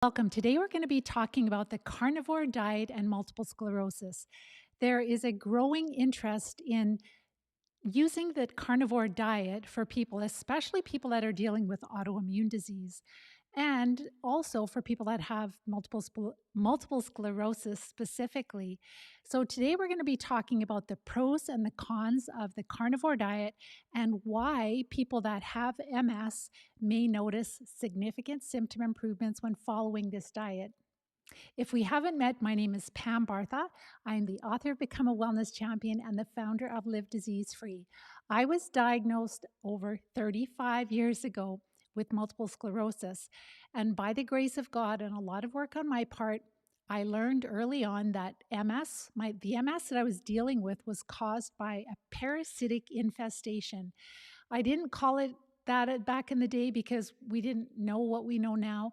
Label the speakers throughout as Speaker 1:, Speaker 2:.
Speaker 1: Welcome. Today we're going to be talking about the carnivore diet and multiple sclerosis. There is a growing interest in using the carnivore diet for people, especially people that are dealing with autoimmune disease, and also for people that have multiple sclerosis specifically. So today we're going to be talking about the pros and the cons of the carnivore diet and why people that have MS may notice significant symptom improvements when following this diet. If we haven't met, my name is Pam Bartha. I'm the author of Become a Wellness Champion and the founder of Live Disease Free. I was diagnosed over 35 years ago with multiple sclerosis. And by the grace of God and a lot of work on my part, I learned early on that the MS that I was dealing with was caused by a parasitic infestation. I didn't call it that back in the day because we didn't know what we know now,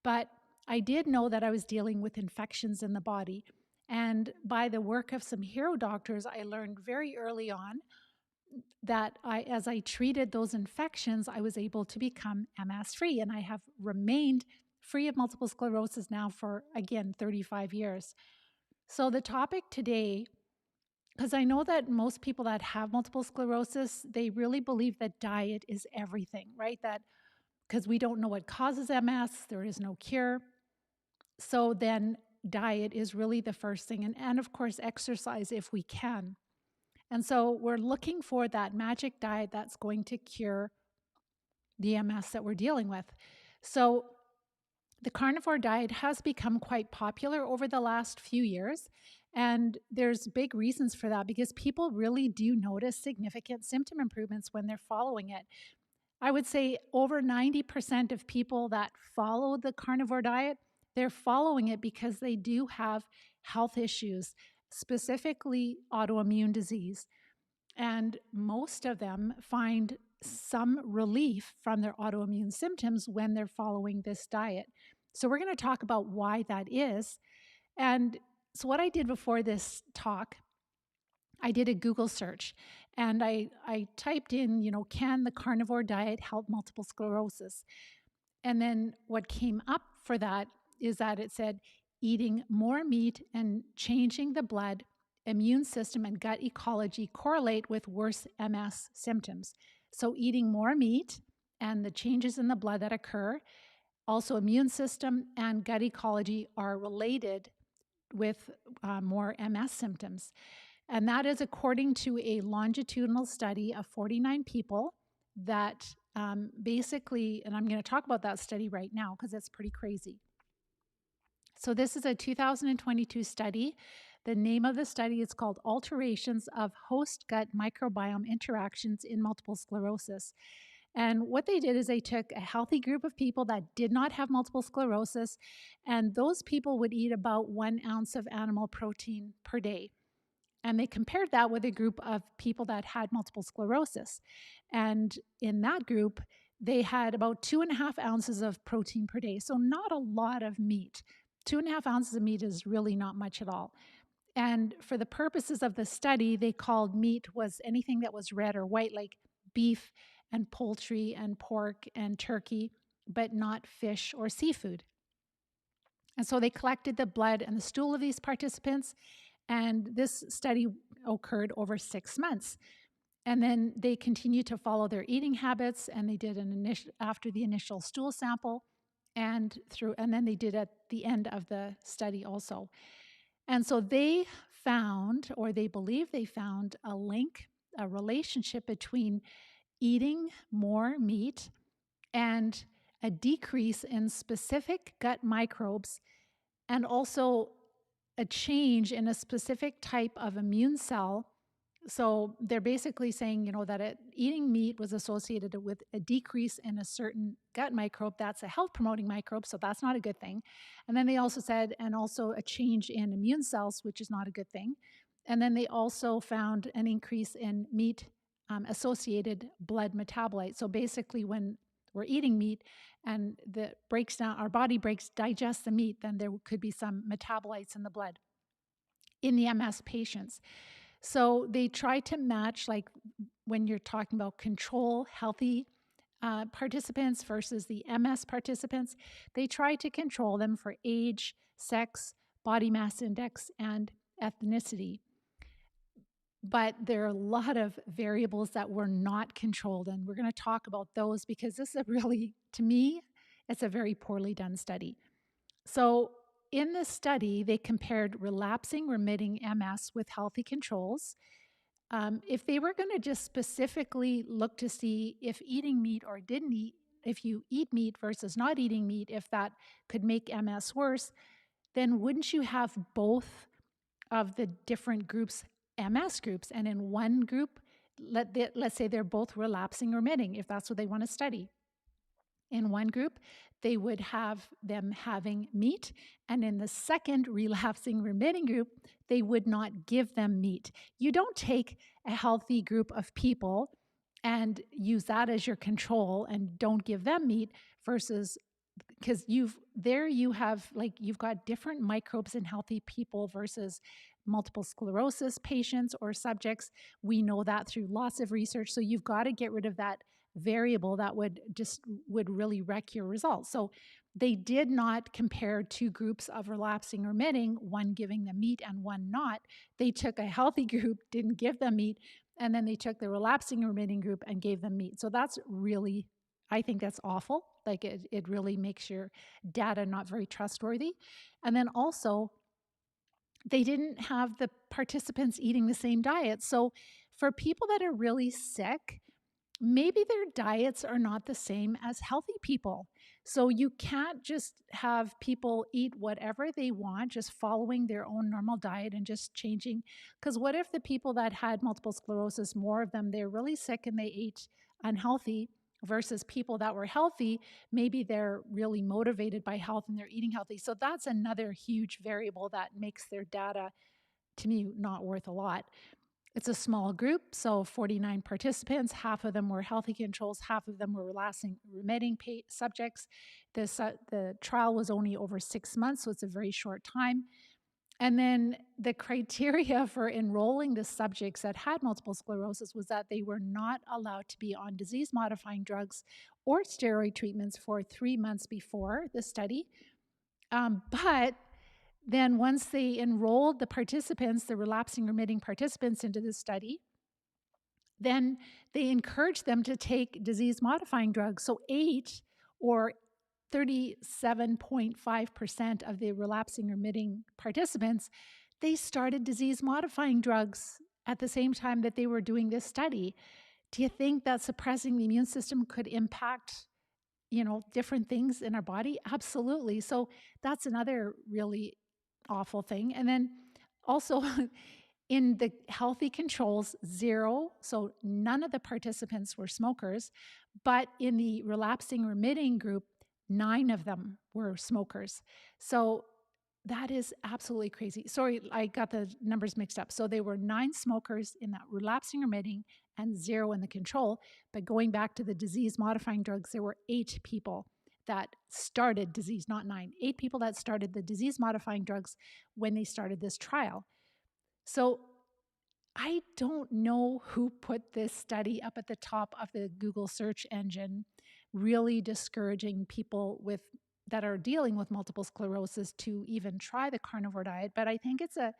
Speaker 1: but I did know that I was dealing with infections in the body. And by the work of some hero doctors, I learned very early on that as I treated those infections, I was able to become MS free. And I have remained free of multiple sclerosis now for, again, 35 years. So the topic today, because I know that most people that have multiple sclerosis, they really believe that diet is everything, right? That because we don't know what causes MS, there is no cure. So then diet is really the first thing. And of course, exercise if we can. And so we're looking for that magic diet that's going to cure the MS that we're dealing with. So the carnivore diet has become quite popular over the last few years. And there's big reasons for that because people really do notice significant symptom improvements when they're following it. I would say over 90% of people that follow the carnivore diet, they're following it because they do have health issues, specifically autoimmune disease. And most of them find some relief from their autoimmune symptoms when they're following this diet. So we're going to talk about why that is. And so what I did before this talk, I did a Google search and I typed in, can the carnivore diet help multiple sclerosis? And then what came up for that is that it said eating more meat and changing the blood, immune system, and gut ecology correlate with worse MS symptoms. So eating more meat and the changes in the blood that occur, also immune system and gut ecology are related with more MS symptoms. And that is according to a longitudinal study of 49 people that basically, and I'm going to talk about that study right now because it's pretty crazy. So this is a 2022 study. The name of the study is called Alterations of Host Gut Microbiome Interactions in Multiple Sclerosis. And what they did is they took a healthy group of people that did not have multiple sclerosis, and those people would eat about 1 ounce of animal protein per day. And they compared that with a group of people that had multiple sclerosis. And in that group, they had about 2.5 ounces of protein per day. So not a lot of meat. 2.5 ounces of meat is really not much at all. And for the purposes of the study, they called meat was anything that was red or white, like beef and poultry and pork and turkey, but not fish or seafood. And so they collected the blood and the stool of these participants, and this study occurred over 6 months. And then they continued to follow their eating habits, and they did after the initial stool sample, and then they did at the end of the study also. And so they found, or they believe they found, a relationship between eating more meat and a decrease in specific gut microbes, and also a change in a specific type of immune cell. So they're basically saying, that eating meat was associated with a decrease in a certain gut microbe. That's a health promoting microbe, so that's not a good thing. And then they also said, and also a change in immune cells, which is not a good thing. And then they also found an increase in meat associated blood metabolites. So basically when we're eating meat and our body digests the meat, then there could be some metabolites in the blood in the MS patients. So they try to match, like when you're talking about control healthy participants versus the MS participants. They tried to control them for age, sex, body mass index, and ethnicity. But there are a lot of variables that were not controlled, and we're going to talk about those because this is a really, to me, it's a very poorly done study. So, in this study, they compared relapsing remitting MS with healthy controls. If they were going to just specifically look to see if eating meat or didn't eat, if you eat meat versus not eating meat, if that could make MS worse, then wouldn't you have both of the different groups, MS groups? And in one group, let's say they're both relapsing remitting, if that's what they want to study. In one group, they would have them having meat. And in the second relapsing remitting group, they would not give them meat. You don't take a healthy group of people and use that as your control and don't give them meat versus, because you have like you've got different microbes in healthy people versus multiple sclerosis patients or subjects. We know that through lots of research. So you've got to get rid of that variable that would really wreck your results. So they did not compare two groups of relapsing remitting, one giving them meat and one not. They took a healthy group, didn't give them meat, and then they took the relapsing remitting group and gave them meat. So that's really, I think that's awful. Like it really makes your data not very trustworthy. And then also, they didn't have the participants eating the same diet. So for people that are really sick, maybe their diets are not the same as healthy people. So you can't just have people eat whatever they want, just following their own normal diet and just changing. Because what if the people that had multiple sclerosis, more of them, they're really sick and they ate unhealthy versus people that were healthy, maybe they're really motivated by health and they're eating healthy. So that's another huge variable that makes their data, to me, not worth a lot. It's a small group, so 49 participants. Half of them were healthy controls, half of them were relapsing remitting subjects. The trial was only over 6 months, so it's a very short time. And then the criteria for enrolling the subjects that had multiple sclerosis was that they were not allowed to be on disease-modifying drugs or steroid treatments for 3 months before the study. But then once they enrolled the participants, the relapsing remitting participants into the study, then they encouraged them to take disease-modifying drugs. So 8 or 37.5% of the relapsing remitting participants, they started disease-modifying drugs at the same time that they were doing this study. Do you think that suppressing the immune system could impact, different things in our body? Absolutely. So that's another really awful thing. And then also in the healthy controls, 0, so none of the participants were smokers, but in the relapsing remitting group, 9 of them were smokers. So that is absolutely crazy. Sorry, I got the numbers mixed up. So there were 9 smokers in that relapsing remitting and 0 in the control. But going back to the disease modifying drugs, there were 8 people that started disease, not 9, 8 people that started the disease modifying drugs when they started this trial. So I don't know who put this study up at the top of the Google search engine, really discouraging people that are dealing with multiple sclerosis to even try the carnivore diet, but I think it's a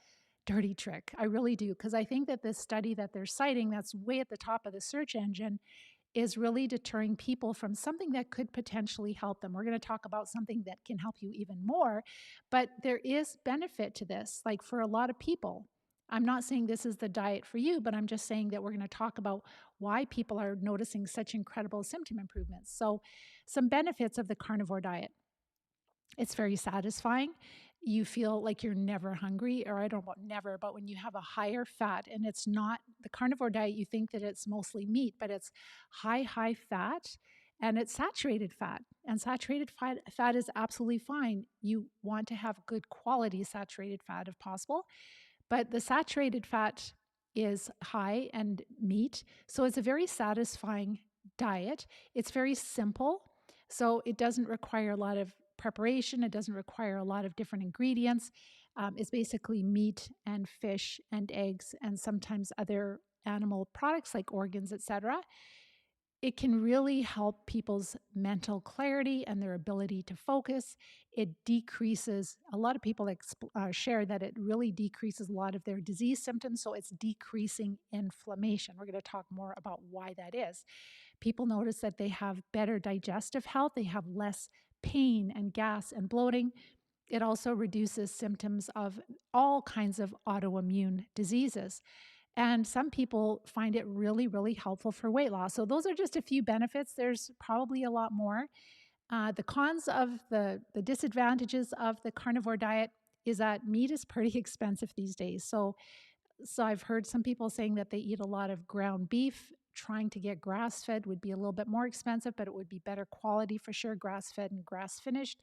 Speaker 1: dirty trick. I really do, because I think that this study that they're citing that's way at the top of the search engine is really deterring people from something that could potentially help them. We're going to talk about something that can help you even more, but there is benefit to this, like for a lot of people. I'm not saying this is the diet for you, but I'm just saying that we're going to talk about why people are noticing such incredible symptom improvements. So, some benefits of the carnivore diet. It's very satisfying. You feel like you're never hungry, or I don't know about never, but when you have a higher fat, and it's not the carnivore diet, you think that it's mostly meat, but it's high fat and it's saturated fat. And saturated fat is absolutely fine. You want to have good quality saturated fat if possible. But the saturated fat is high and meat. So it's a very satisfying diet. It's very simple. So it doesn't require a lot of preparation. It doesn't require a lot of different ingredients. It's basically meat and fish and eggs and sometimes other animal products like organs, etc. it can really help people's mental clarity and their ability to focus. It decreases, a lot of people share that it really decreases a lot of their disease symptoms. So it's decreasing inflammation. We're going to talk more about why that is. People notice that they have better digestive health, they have less pain and gas and bloating. It also reduces symptoms of all kinds of autoimmune diseases. And some people find it really, really helpful for weight loss. So, those are just a few benefits. There's probably a lot more. The cons of the disadvantages of the carnivore diet is that meat is pretty expensive these days. So I've heard some people saying that they eat a lot of ground beef. Trying to get grass fed would be a little bit more expensive, but it would be better quality for sure, grass fed and grass finished.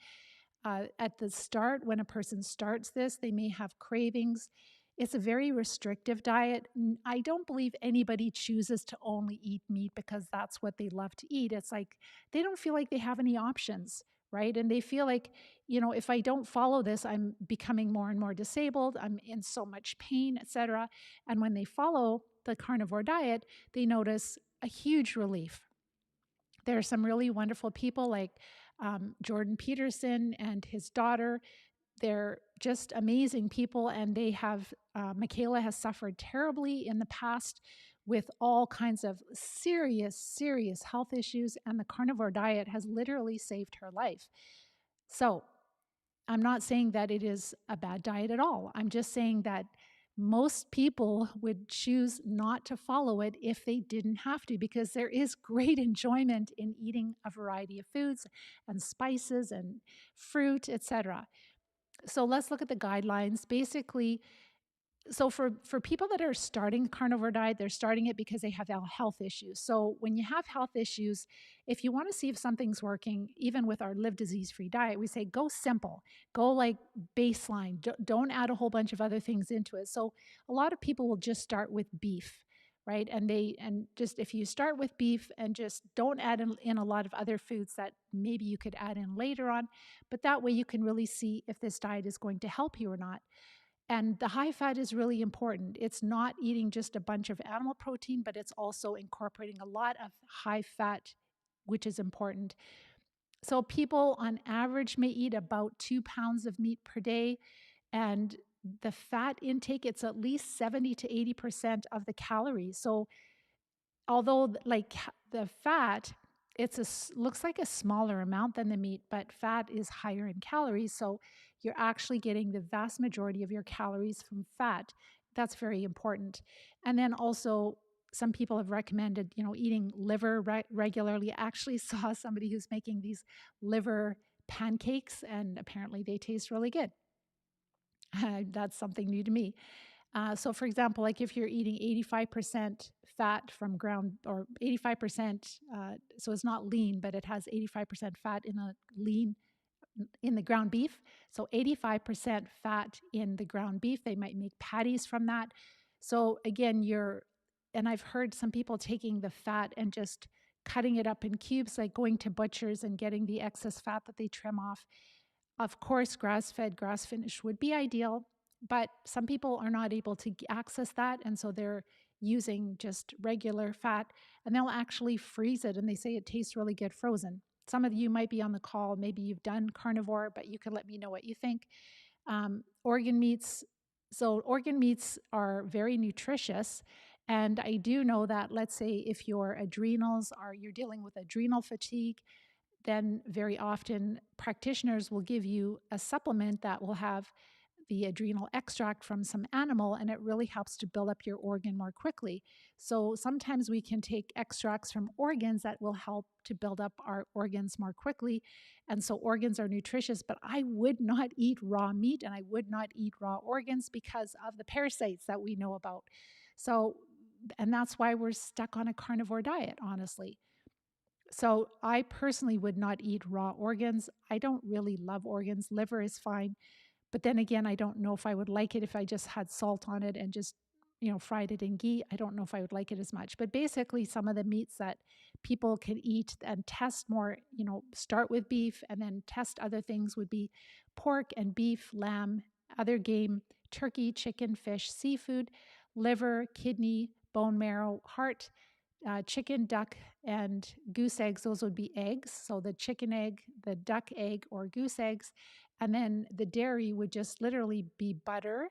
Speaker 1: At the start, when a person starts this, they may have cravings. It's a very restrictive diet. I don't believe anybody chooses to only eat meat because that's what they love to eat. It's like they don't feel like they have any options, right? And they feel like, if I don't follow this, I'm becoming more and more disabled. I'm in so much pain, etc. And when they follow the carnivore diet, they notice a huge relief. There are some really wonderful people like Jordan Peterson and his daughter. They're just amazing people, and they have, Michaela has suffered terribly in the past with all kinds of serious, serious health issues, and the carnivore diet has literally saved her life. So, I'm not saying that it is a bad diet at all. I'm just saying that most people would choose not to follow it if they didn't have to, because there is great enjoyment in eating a variety of foods and spices and fruit, etc. So let's look at the guidelines. Basically, so for people that are starting carnivore diet, they're starting it because they have health issues. So when you have health issues, if you want to see if something's working, even with our live disease free diet, we say go simple, go like baseline. Don't add a whole bunch of other things into it. So a lot of people will just start with beef, right? And just if you start with beef and just don't add in a lot of other foods that maybe you could add in later on, but that way you can really see if this diet is going to help you or not. And the high fat is really important. It's not eating just a bunch of animal protein, but it's also incorporating a lot of high fat, which is important. So people on average may eat about 2 pounds of meat per day. And the fat intake, it's at least 70 to 80% of the calories. So although like the fat, looks like a smaller amount than the meat, but fat is higher in calories. So you're actually getting the vast majority of your calories from fat. That's very important. And then also, some people have recommended, eating liver regularly. I actually saw somebody who's making these liver pancakes, and apparently they taste really good. That's something new to me. So, for example, like if you're eating 85% fat from ground, or 85%, so it's not lean, but it has 85% fat in the ground beef. So 85% fat in the ground beef. They might make patties from that. So again, and I've heard some people taking the fat and just cutting it up in cubes, like going to butchers and getting the excess fat that they trim off. Of course, grass-fed, grass-finished would be ideal, but some people are not able to access that, and so they're using just regular fat, and they'll actually freeze it, and they say it tastes really good frozen. Some of you might be on the call, maybe you've done carnivore, but you can let me know what you think. Organ meats. So organ meats are very nutritious, and I do know that, let's say if your adrenals you're dealing with adrenal fatigue, then very often practitioners will give you a supplement that will have the adrenal extract from some animal, and it really helps to build up your organ more quickly. So sometimes we can take extracts from organs that will help to build up our organs more quickly. And so organs are nutritious, but I would not eat raw meat and I would not eat raw organs because of the parasites that we know about. So, and that's why we're stuck on a carnivore diet, honestly. So I personally would not eat raw organs. I don't really love organs. Liver is fine. But then again, I don't know if I would like it if I just had salt on it and just, fried it in ghee. I don't know if I would like it as much. But basically, some of the meats that people can eat and test more, start with beef and then test other things would be pork and beef, lamb, other game, turkey, chicken, fish, seafood, liver, kidney, bone marrow, heart, chicken, duck, and goose eggs, those would be eggs. So the chicken egg, the duck egg, or goose eggs. And then the dairy would just literally be butter.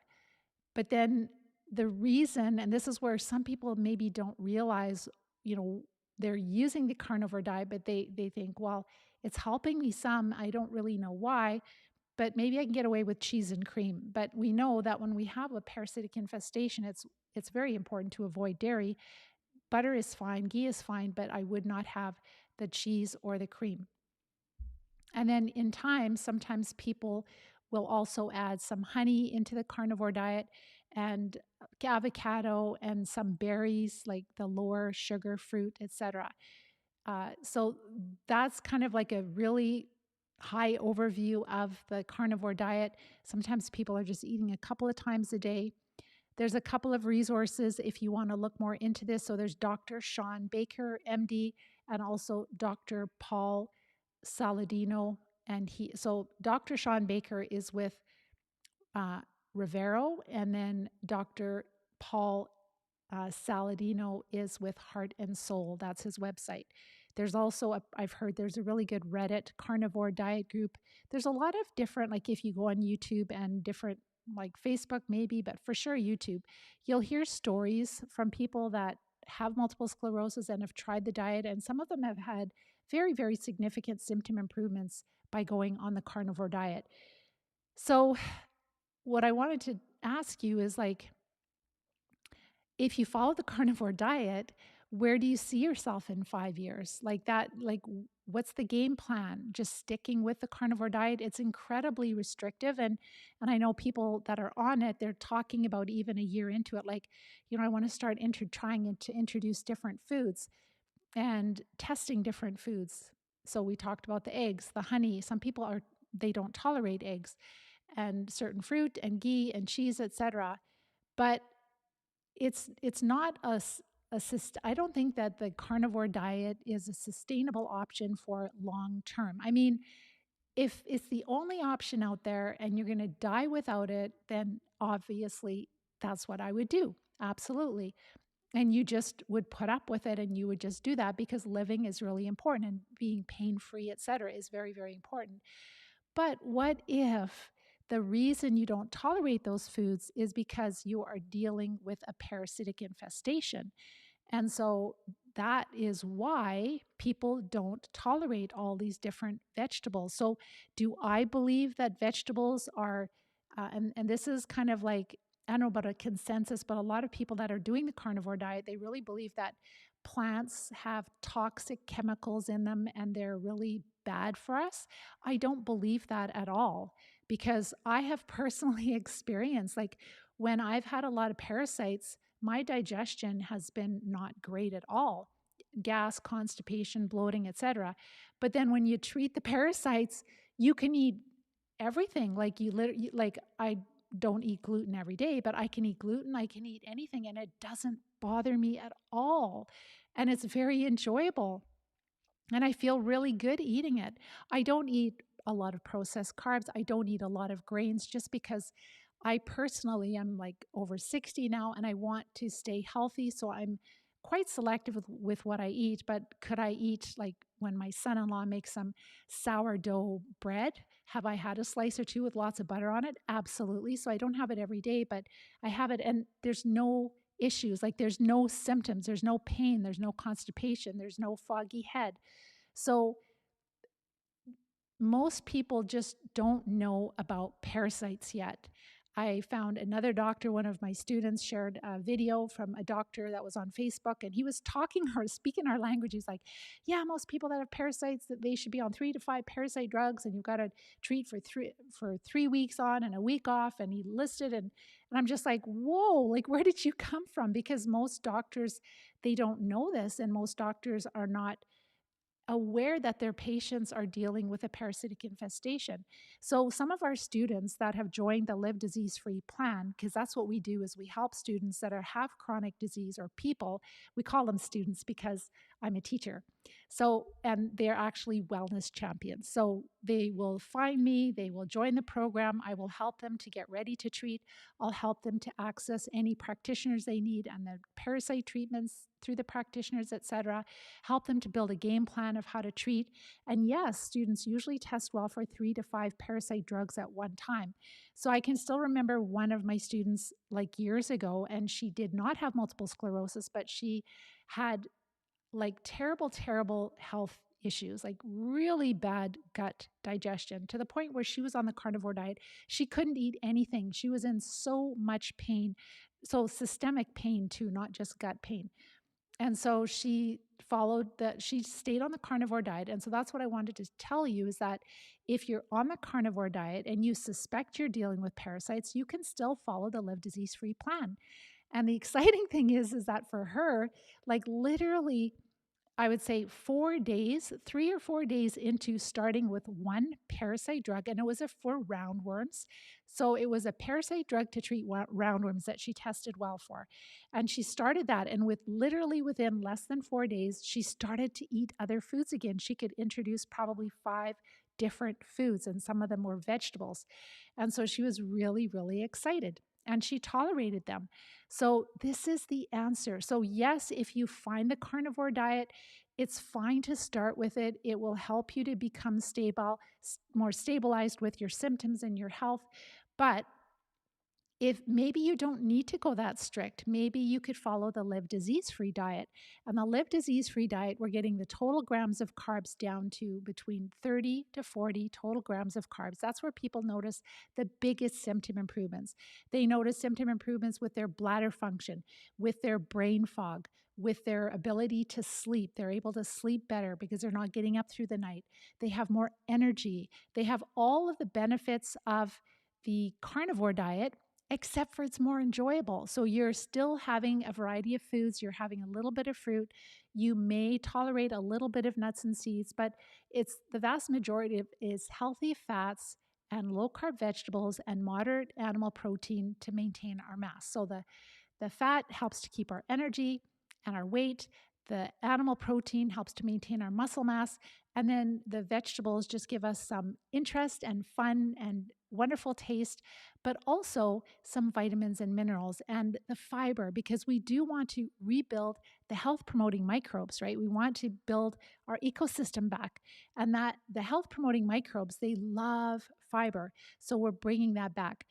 Speaker 1: But then the reason, and this is where some people maybe don't realize, you know, they're using the carnivore diet, but they think, well, it's helping me some. I don't really know why, but maybe I can get away with cheese and cream. But we know that when we have a parasitic infestation, it's very important to avoid dairy. Butter is fine, ghee is fine, but I would not have the cheese or the cream. And then in time, sometimes people will also add some honey into the carnivore diet and avocado and some berries like the lower sugar fruit, etc. So that's kind of like a really high overview of the carnivore diet. Sometimes people are just eating a couple of times a day. There's a couple of resources if you want to look more into this. So there's Dr. Sean Baker, MD, and also Dr. Paul Saladino. And so Dr. Sean Baker is with uh, Rivero, and then Dr. Paul Saladino is with Heart and Soul. That's his website. There's also, I've heard there's a really good Reddit carnivore diet group. There's a lot of different, like if you go on YouTube and different, like Facebook maybe, but for sure YouTube, you'll hear stories from people that have multiple sclerosis and have tried the diet. And some of them have had very, very significant symptom improvements by going on the carnivore diet. So what I wanted to ask you is like, if you follow the carnivore diet, where do you see yourself in 5 years? Like that, like what's the game plan? Just sticking with the carnivore diet? It's incredibly restrictive. And I know people that are on it, they're talking about even a year into it, like, you know, I want to start trying to introduce different foods and testing different foods. So we talked about the eggs, the honey. Some people they don't tolerate eggs and certain fruit and ghee and cheese, etc. But it's not I don't think that the carnivore diet is a sustainable option for long term. I mean, if it's the only option out there and you're going to die without it, then obviously that's what I would do. Absolutely. And you just would put up with it and you would just do that because living is really important and being pain free, et cetera, is very, very important. But what if the reason you don't tolerate those foods is because you are dealing with a parasitic infestation? And so that is why people don't tolerate all these different vegetables. So, do I believe that vegetables are, and this is kind of like, I don't know about a consensus, but a lot of people that are doing the carnivore diet, they really believe that plants have toxic chemicals in them and they're really bad for us. I don't believe that at all because I have personally experienced, like, when I've had a lot of parasites, my digestion has been not great at all. Gas, constipation, bloating, etc. But then when you treat the parasites, you can eat everything. Like you literally, like I don't eat gluten every day, but I can eat gluten, I can eat anything, and it doesn't bother me at all. And it's very enjoyable. And I feel really good eating it. I don't eat a lot of processed carbs. I don't eat a lot of grains just because I personally am like over 60 now and I want to stay healthy. So I'm quite selective with what I eat. But could I eat, like when my son in law makes some sourdough bread? Have I had a slice or two with lots of butter on it? Absolutely. So I don't have it every day, but I have it and there's no issues. Like there's no symptoms, there's no pain, there's no constipation, there's no foggy head. So most people just don't know about parasites yet. I found another doctor, one of my students shared a video from a doctor that was on Facebook, and he was talking or speaking our language. He's like, yeah, most people that have parasites, that they should be on 3 to 5 parasite drugs, and you've got to treat for 3 weeks on and a week off. And he listed, and I'm just like, whoa, like, where did you come from? Because most doctors, they don't know this, and most doctors are not aware that their patients are dealing with a parasitic infestation. So some of our students that have joined the Live Disease-Free plan, because that's what we do, is we help students that have chronic disease, or people, we call them students because I'm a teacher. So, and they're actually wellness champions. So they will find me, they will join the program. I will help them to get ready to treat. I'll help them to access any practitioners they need and the parasite treatments through the practitioners, etc. Help them to build a game plan of how to treat. And yes, students usually test well for 3 to 5 parasite drugs at one time. So I can still remember one of my students like years ago, and she did not have multiple sclerosis, but she had like terrible, terrible health issues, like really bad gut digestion to the point where she was on the carnivore diet. She couldn't eat anything. She was in so much pain. So systemic pain too, not just gut pain. And so she she stayed on the carnivore diet. And so that's what I wanted to tell you is that if you're on the carnivore diet and you suspect you're dealing with parasites, you can still follow the Live Disease Free plan. And the exciting thing is that for her, like literally I would say 4 days, 3 or 4 days into starting with one parasite drug, and it was for roundworms. So it was a parasite drug to treat roundworms that she tested well for. And she started that, and within less than 4 days, she started to eat other foods again. She could introduce probably 5 different foods, and some of them were vegetables. And so she was really, really excited. And she tolerated them. So, this is the answer. So, yes, if you find the carnivore diet, it's fine to start with it. It will help you to become stable, more stabilized with your symptoms and your health. But if maybe you don't need to go that strict, maybe you could follow the Live Disease Free diet. And the Live Disease Free diet, we're getting the total grams of carbs down to between 30 to 40 total grams of carbs. That's where people notice the biggest symptom improvements. They notice symptom improvements with their bladder function, with their brain fog, with their ability to sleep. They're able to sleep better because they're not getting up through the night. They have more energy. They have all of the benefits of the carnivore diet, except for it's more enjoyable. So you're still having a variety of foods, you're having a little bit of fruit, you may tolerate a little bit of nuts and seeds, but it's the vast majority of is healthy fats and low carb vegetables and moderate animal protein to maintain our mass. So the fat helps to keep our energy and our weight. The animal protein helps to maintain our muscle mass. And then the vegetables just give us some interest and fun and wonderful taste, but also some vitamins and minerals and the fiber, because we do want to rebuild the health promoting microbes, right? We want to build our ecosystem back. And that the health promoting microbes, they love fiber. So we're bringing that back.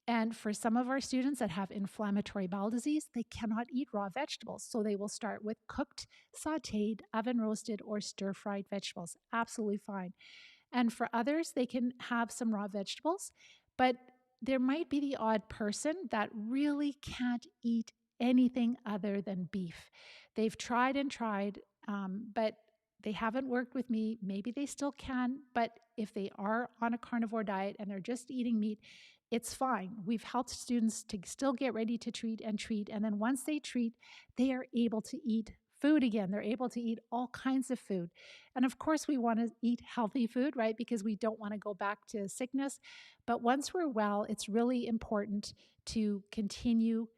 Speaker 1: And for some of our students that have inflammatory bowel disease, they cannot eat raw vegetables. So they will start with cooked, sauteed, oven roasted, or stir fried vegetables. Absolutely fine. And for others, they can have some raw vegetables, but there might be the odd person that really can't eat anything other than beef. They've tried and tried, but they haven't worked with me. Maybe they still can, but if they are on a carnivore diet and they're just eating meat, it's fine. We've helped students to still get ready to treat. And then once they treat, they are able to eat food again. They're able to eat all kinds of food. And of course, we want to eat healthy food, right? Because we don't want to go back to sickness. But once we're well, it's really important to continue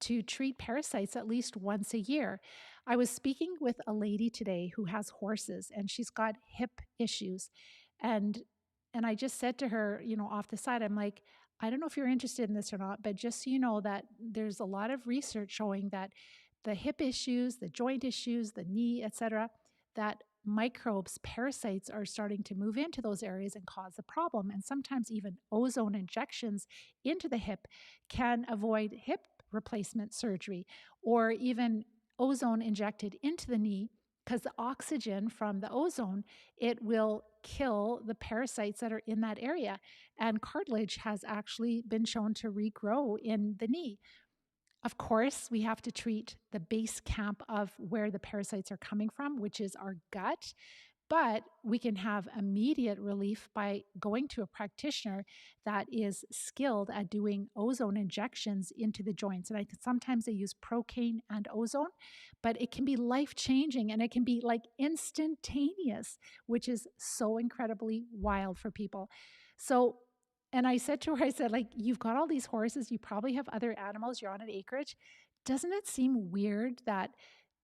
Speaker 1: to treat parasites at least once a year. I was speaking with a lady today who has horses and she's got hip issues. And I just said to her, off the side, I'm like, I don't know if you're interested in this or not, but just so you know that there's a lot of research showing that the hip issues, the joint issues, the knee, etc., that microbes, parasites are starting to move into those areas and cause a problem. And sometimes even ozone injections into the hip can avoid hip replacement surgery, or even ozone injected into the knee, because the oxygen from the ozone, it will kill the parasites that are in that area. And cartilage has actually been shown to regrow in the knee. Of course, we have to treat the base camp of where the parasites are coming from, which is our gut. But we can have immediate relief by going to a practitioner that is skilled at doing ozone injections into the joints. And sometimes they use procaine and ozone, but it can be life-changing and it can be like instantaneous, which is so incredibly wild for people. So, and I said to her, I said, like, you've got all these horses, you probably have other animals, you're on an acreage. Doesn't it seem weird that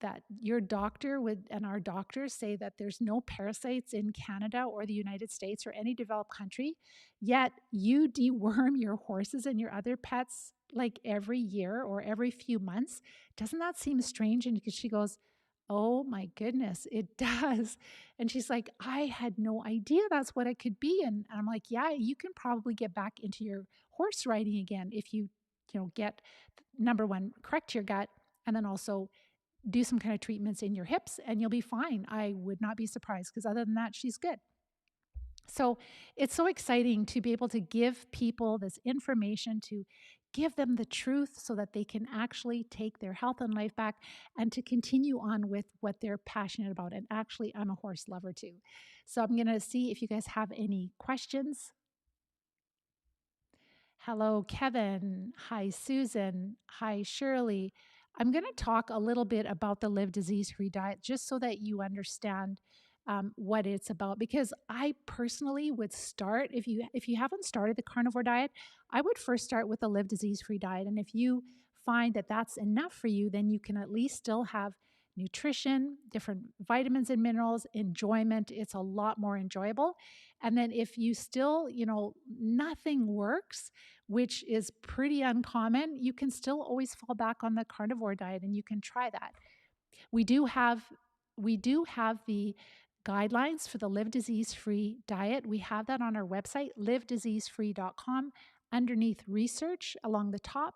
Speaker 1: that your doctor would and our doctors say that there's no parasites in Canada or the United States or any developed country, yet you deworm your horses and your other pets like every year or every few months. Doesn't that seem strange? And she goes, "Oh my goodness, it does." And she's like, "I had no idea that's what it could be." And I'm like, "Yeah, you can probably get back into your horse riding again if you get number one, correct your gut, and then also do some kind of treatments in your hips and you'll be fine." I would not be surprised because other than that, she's good. So it's so exciting to be able to give people this information, to give them the truth so that they can actually take their health and life back and to continue on with what they're passionate about. And actually, I'm a horse lover too. So I'm going to see if you guys have any questions. Hello, Kevin. Hi, Susan. Hi, Shirley. I'm going to talk a little bit about the Live Disease Free diet just so that you understand what it's about. Because I personally would start if you haven't started the carnivore diet, I would first start with the Live Disease Free diet. And if you find that that's enough for you, then you can at least still have nutrition, different vitamins and minerals, enjoyment. It's a lot more enjoyable. And then if you still, nothing works, which is pretty uncommon, you can still always fall back on the carnivore diet and you can try that. We do have the guidelines for the Live Disease Free diet. We have that on our website, livediseasefree.com, underneath research along the top.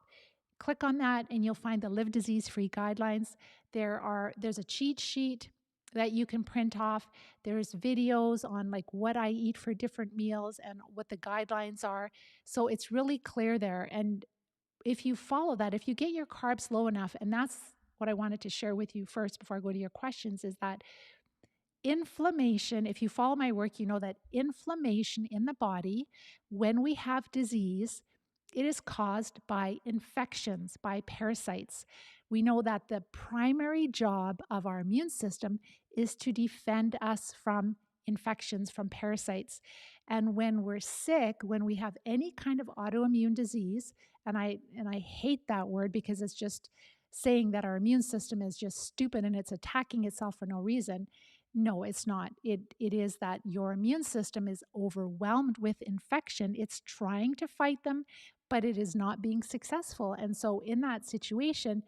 Speaker 1: Click on that and you'll find the Live Disease Free guidelines. There's a cheat sheet that you can print off. There's videos on like what I eat for different meals and what the guidelines are. So it's really clear there. And if you follow that, if you get your carbs low enough, and that's what I wanted to share with you first before I go to your questions, is that inflammation, if you follow my work, you know that inflammation in the body, when we have disease, it is caused by infections, by parasites. We know that the primary job of our immune system is to defend us from infections, from parasites. And when we're sick, when we have any kind of autoimmune disease, and I hate that word because it's just saying that our immune system is just stupid and it's attacking itself for no reason. No, it's not. It is that your immune system is overwhelmed with infection. It's trying to fight them, but it is not being successful. And so in that situation,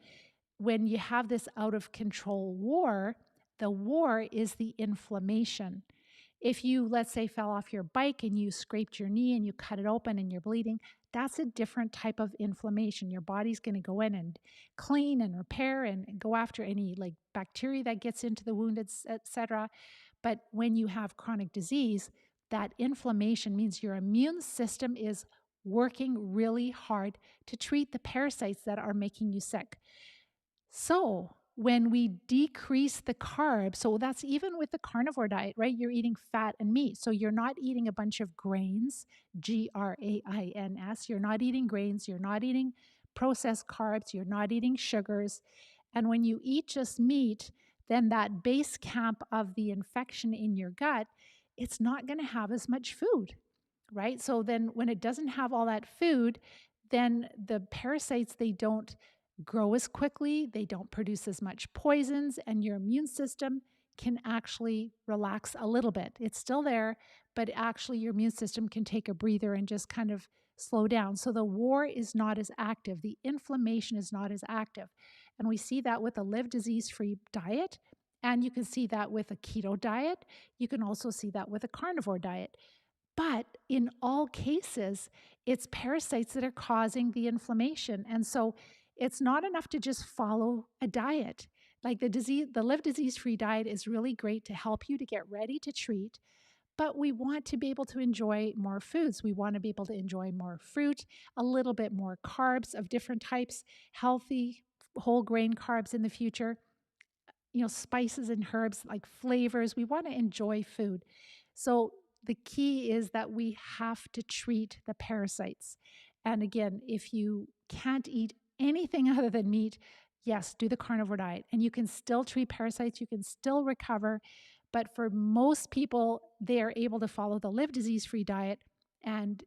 Speaker 1: when you have this out of control war, the war is the inflammation. If you, let's say, fell off your bike and you scraped your knee and you cut it open and you're bleeding, that's a different type of inflammation. Your body's going to go in and clean and repair and go after any like bacteria that gets into the wound, etc. But when you have chronic disease, that inflammation means your immune system is working really hard to treat the parasites that are making you sick. So when we decrease the carbs, so that's even with the carnivore diet, right? You're eating fat and meat. So you're not eating a bunch of grains, grains. You're not eating grains. You're not eating processed carbs. You're not eating sugars. And when you eat just meat, then that base camp of the infection in your gut, it's not going to have as much food, right? So then when it doesn't have all that food, then the parasites, they don't grow as quickly, they don't produce as much poisons, and your immune system can actually relax a little bit. It's still there, but actually your immune system can take a breather and just kind of slow down. So the war is not as active, the inflammation is not as active. And we see that with a Live Disease Free diet, and you can see that with a keto diet. You can also see that with a carnivore diet. But in all cases, it's parasites that are causing the inflammation. And so it's not enough to just follow a diet. Like the Live Disease Free diet is really great to help you to get ready to treat, but we want to be able to enjoy more foods. We want to be able to enjoy more fruit, a little bit more carbs of different types, healthy whole grain carbs in the future, spices and herbs like flavors. We want to enjoy food. So the key is that we have to treat the parasites. And again, if you can't eat anything other than meat, yes, do the carnivore diet. And you can still treat parasites, you can still recover. But for most people, they are able to follow the Live Disease Free diet. And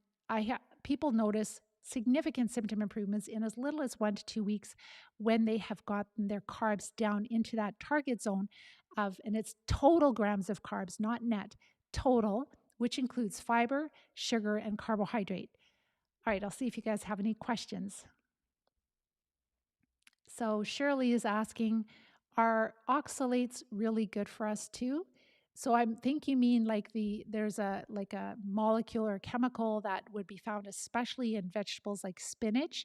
Speaker 1: people notice significant symptom improvements in as little as 1 to 2 weeks when they have gotten their carbs down into that target zone of, and it's total grams of carbs, not net, total, which includes fiber, sugar, and carbohydrate. All right, I'll see if you guys have any questions. So Shirley is asking, are oxalates really good for us too? So I think you mean like there's a molecule or chemical that would be found especially in vegetables like spinach.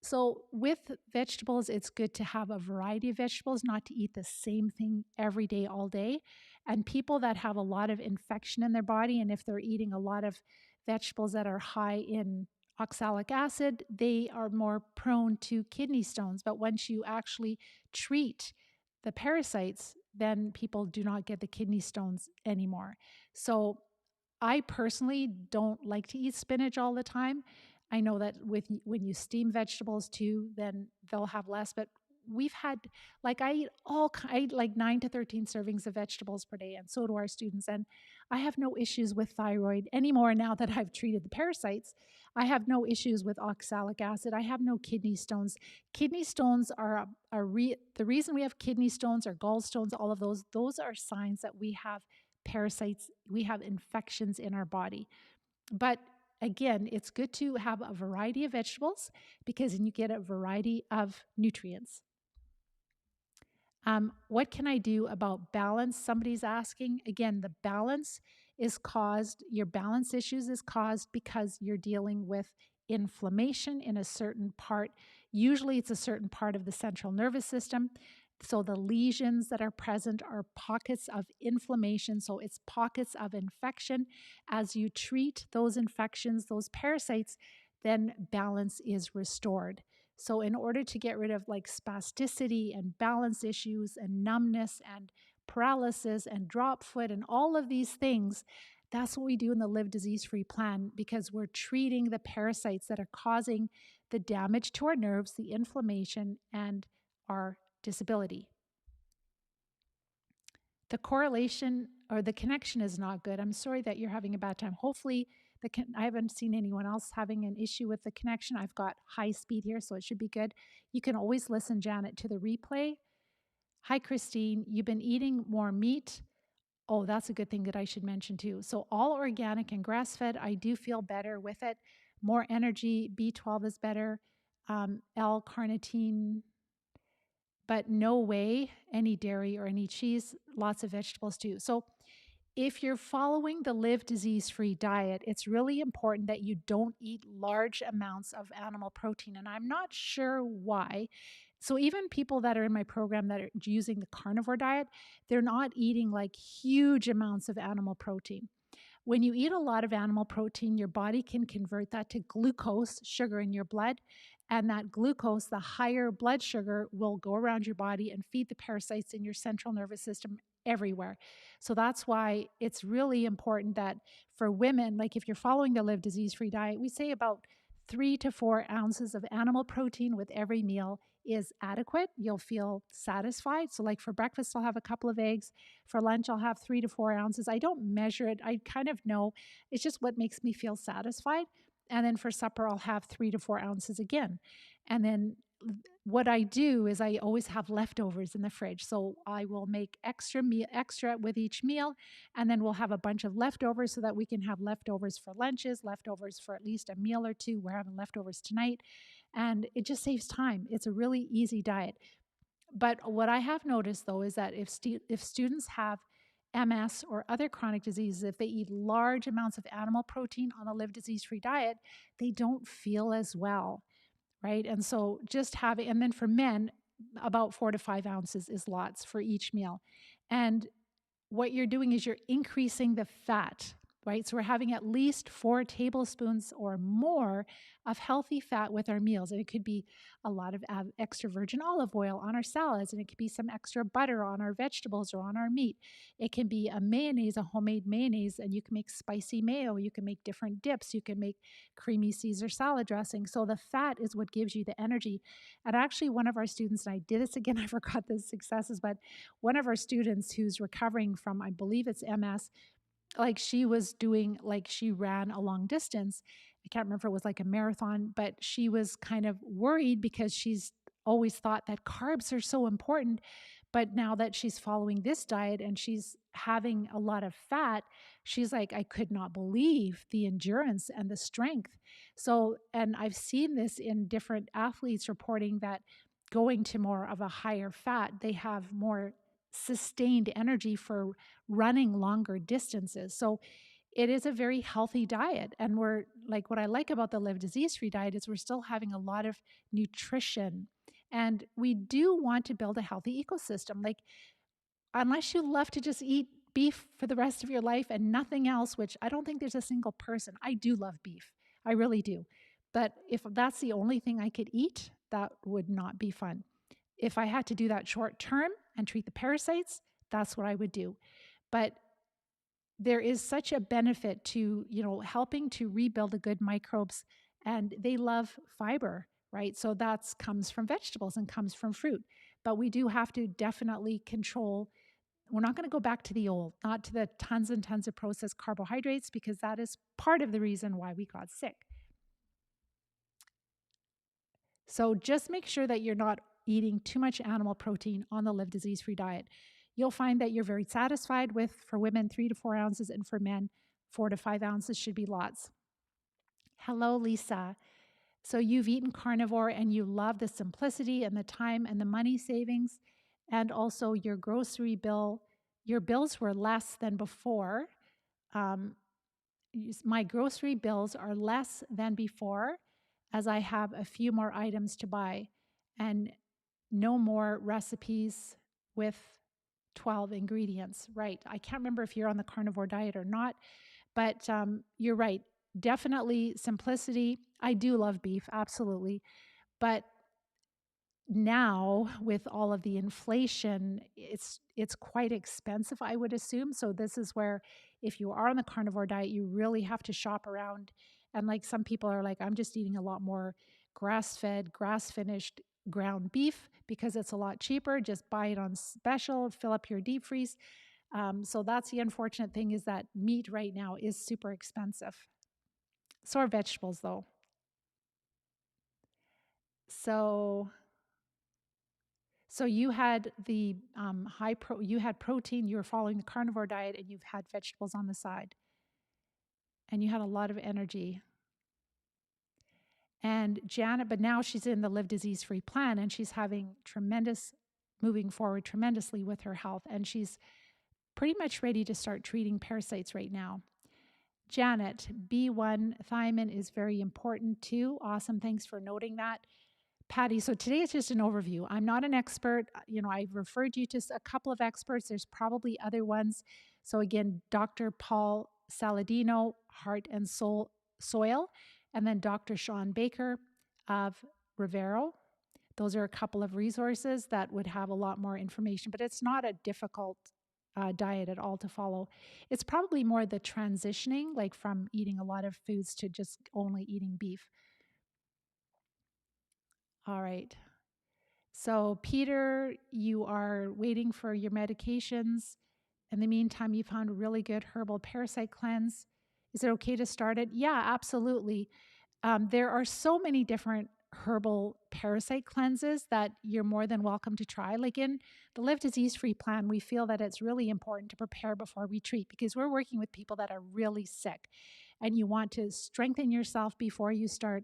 Speaker 1: So with vegetables, it's good to have a variety of vegetables, not to eat the same thing every day, all day. And people that have a lot of infection in their body, and if they're eating a lot of vegetables that are high in oxalic acid, they are more prone to kidney stones. But once you actually treat the parasites, then people do not get the kidney stones anymore. So I personally don't like to eat spinach all the time. I know that when you steam vegetables too, then they'll have less. But we've had I eat like 9 to 13 servings of vegetables per day, and so do our students. And I have no issues with thyroid anymore now that I've treated the parasites. I have no issues with oxalic acid. I have no kidney stones. Kidney stones are the reason we have kidney stones or gallstones. All of those are signs that we have parasites, we have infections in our body. But again, it's good to have a variety of vegetables because then you get a variety of nutrients. What can I do about balance? Somebody's asking. Again, the balance is caused, your balance issues is caused because you're dealing with inflammation in a certain part. Usually it's a certain part of the central nervous system. So the lesions that are present are pockets of inflammation. So it's pockets of infection. As you treat those infections, those parasites, then balance is restored. So in order to get rid of like spasticity and balance issues and numbness and paralysis and drop foot and all of these things, that's what we do in the Live Disease-Free plan, because we're treating the parasites that are causing the damage to our nerves, the inflammation, and our disability. The correlation or the connection is not good. I'm sorry that you're having a bad time. Hopefully, I haven't seen anyone else having an issue with the connection. I've got high speed here, so it should be good. You can always listen, Janet, to the replay. Hi, Christine. You've been eating more meat. Oh, that's a good thing that I should mention too. So all organic and grass-fed, I do feel better with it. More energy, B12 is better, L-carnitine, but no way any dairy or any cheese, lots of vegetables too. So if you're following the Live Disease-Free diet, it's really important that you don't eat large amounts of animal protein. And I'm not sure why. So even people that are in my program that are using the carnivore diet, they're not eating like huge amounts of animal protein. When you eat a lot of animal protein, your body can convert that to glucose, sugar in your blood. And that glucose, the higher blood sugar, will go around your body and feed the parasites in your central nervous system everywhere. So that's why it's really important that for women, like if you're following the Live Disease-Free diet, we say about 3 to 4 ounces of animal protein with every meal is adequate. You'll feel satisfied. So like for breakfast, I'll have a couple of eggs. For lunch, I'll have 3 to 4 ounces. I don't measure it. I kind of know. It's just what makes me feel satisfied. And then for supper, I'll have 3 to 4 ounces again. And then what I do is I always have leftovers in the fridge. So I will make extra with each meal, and then we'll have a bunch of leftovers so that we can have leftovers for lunches, leftovers for at least a meal or two. We're having leftovers tonight, and it just saves time. It's a really easy diet. But what I have noticed though is that if students have MS or other chronic diseases, if they eat large amounts of animal protein on a Live Disease-Free diet, they don't feel as well. Right. And so and then for men, about 4 to 5 ounces is lots for each meal. And what you're doing is you're increasing the fat, right? So we're having at least 4 tablespoons or more of healthy fat with our meals. And it could be a lot of extra virgin olive oil on our salads, and it could be some extra butter on our vegetables or on our meat. It can be a mayonnaise, a homemade mayonnaise, and you can make spicy mayo. You can make different dips. You can make creamy Caesar salad dressing. So the fat is what gives you the energy. And actually, one of our students, and I did this again, I forgot the successes, but one of our students who's recovering from, I believe it's MS, like she ran a long distance, I can't remember if it was like a marathon, but she was kind of worried because she's always thought that carbs are so important. But now that she's following this diet and she's having a lot of fat, she's like, I could not believe the endurance and the strength. So, and I've seen this in different athletes reporting that going to more of a higher fat, they have more sustained energy for running longer distances. So, it is a very healthy diet. And we're like, what I like about the Live Disease Free diet is we're still having a lot of nutrition. And we do want to build a healthy ecosystem. Like, unless you love to just eat beef for the rest of your life and nothing else, which I don't think there's a single person. I do love beef. I really do. But if that's the only thing I could eat, that would not be fun. If I had to do that short term and treat the parasites, that's what I would do. But there is such a benefit to, helping to rebuild the good microbes, and they love fiber, right? So that's comes from vegetables and comes from fruit. But we do have to definitely control. We're not going to go back to the old, not to the tons and tons of processed carbohydrates, because that is part of the reason why we got sick. So just make sure that you're not eating too much animal protein on the Live Disease Free diet. You'll find that you're very satisfied with, for women, 3 to 4 ounces, and for men, 4 to 5 ounces should be lots. Hello, Lisa. So you've eaten carnivore and you love the simplicity and the time and the money savings, and also your grocery bill. Your bills were less than before. Um, my grocery bills are less than before, as I have a few more items to buy and no more recipes with 12 ingredients. Right. I can't remember if you're on the carnivore diet or not, but you're right. Definitely simplicity. I do love beef, absolutely. But now with all of the inflation, it's quite expensive, I would assume. So this is where, if you are on the carnivore diet, you really have to shop around. And like, some people are like, I'm just eating a lot more grass-fed, grass-finished ground beef because it's a lot cheaper. Just buy it on special, fill up your deep freeze. So that's the unfortunate thing, is that meat right now is super expensive. So are vegetables, though. So So you had the you had protein, you were following the carnivore diet, and you've had vegetables on the side, and you had a lot of energy. And Janet, but now she's in the Live Disease Free plan, and she's moving forward tremendously with her health, and she's pretty much ready to start treating parasites right now. Janet, B1 thiamine is very important too. Awesome. Thanks for noting that. Patty, so today it's just an overview. I'm not an expert. I've referred you to a couple of experts. There's probably other ones. So again, Dr. Paul Saladino, Heart and Soil, and then Dr. Sean Baker of Rivero. Those are a couple of resources that would have a lot more information, but it's not a difficult diet at all to follow. It's probably more the transitioning, like from eating a lot of foods to just only eating beef. All right. So, Peter, you are waiting for your medications. In the meantime, you found a really good herbal parasite cleanse. Is it okay to start it? Yeah, absolutely. There are so many different herbal parasite cleanses that you're more than welcome to try. Like in the Live Disease Free plan, we feel that it's really important to prepare before we treat, because we're working with people that are really sick, and you want to strengthen yourself before you start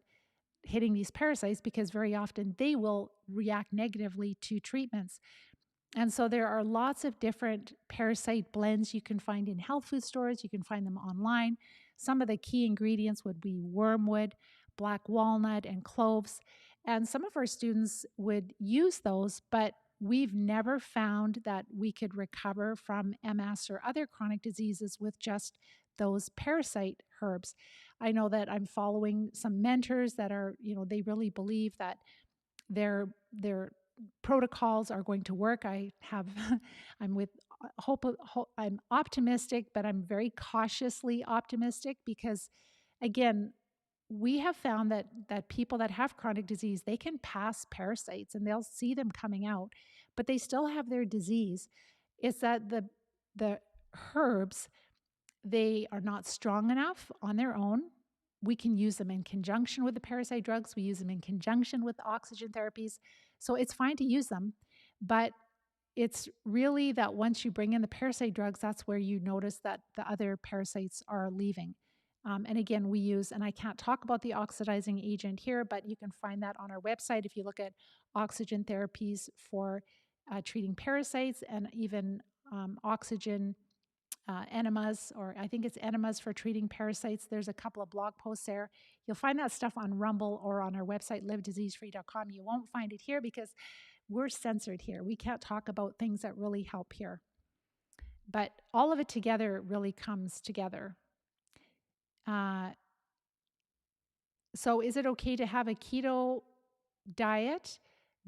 Speaker 1: hitting these parasites, because very often they will react negatively to treatments. And so there are lots of different parasite blends you can find in health food stores. You can find them online. Some of the key ingredients would be wormwood, black walnut, and cloves. And some of our students would use those, but we've never found that we could recover from MS or other chronic diseases with just those parasite herbs. I know that I'm following some mentors that are, they really believe that their protocols are going to work. I'm with I'm optimistic, but I'm very cautiously optimistic, because again, we have found that people that have chronic disease, they can pass parasites and they'll see them coming out, but they still have their disease. It's that the herbs, they are not strong enough on their own. we can use them in conjunction with the parasite drugs. We use them in conjunction with oxygen therapies. So it's fine to use them, but it's really that once you bring in the parasite drugs, that's where you notice that the other parasites are leaving. And again, we use, and I can't talk about the oxidizing agent here, but you can find that on our website if you look at oxygen therapies for treating parasites, and even oxygen enemas, or I think it's enemas for treating parasites. There's a couple of blog posts there. You'll find that stuff on Rumble or on our website, livediseasefree.com. You won't find it here because we're censored here. We can't talk about things that really help here. But all of it together really comes together. So is it okay to have a keto diet,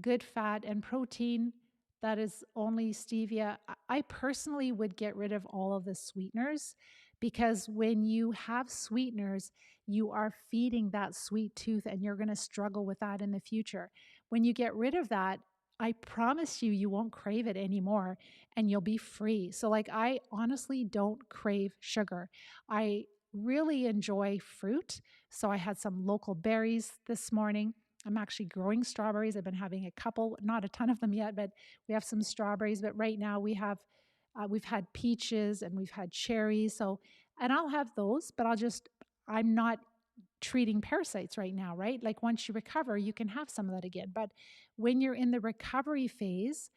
Speaker 1: good fat and protein that is only stevia? I personally would get rid of all of the sweeteners, because when you have sweeteners, you are feeding that sweet tooth and you're going to struggle with that in the future. When you get rid of that, I promise you, you won't crave it anymore and you'll be free. So, like, I honestly don't crave sugar. I really enjoy fruit. So, I had some local berries this morning. I'm actually growing strawberries. I've been having a couple, not a ton of them yet, but we have some strawberries. But right now we've had peaches and we've had cherries. So, and I'll have those, but I'm not treating parasites right now, right? Like, once you recover, you can have some of that again. But when you're in the recovery phase,